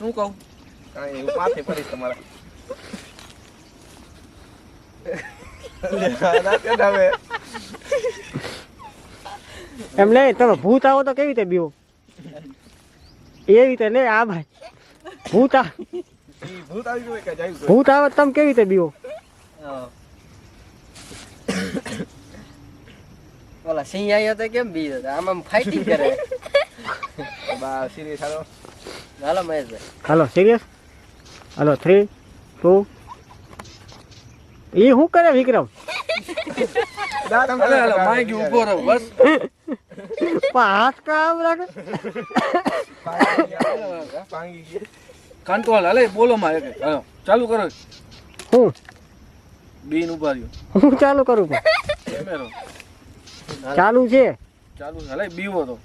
શું કહું કાંઈ એવું માથે પડીશ તમારા એમ લે તમે ભૂત આવો તો કેવી રીતે બીવો એ રીતે લે આ ભાઈ ભૂત ભૂત આવી ગયું કે જાય ભૂત આવે તો તમે કેવી રીતે બીવો ઓલા સિંહ આવ્યો તો કેમ બી આમ ફાઇટિંગ કરે બા સિરિયસ હાલો હાલો મહેશભાઈ હાલો સિરિયસ હાલો 3 2 એ શું કરે વિક્રમ અલે અલે માંગી ઊભો રહો બસ પણ હાથ કામ રાખે કંટ્રોલ હાલે બોલો માં એક હાલો ચાલુ કરો હું બીન ઉભા રહ્યો હું ચાલુ કરું પણ કેમેરો ચાલુ છે ચાલુ હાલે બીવો તો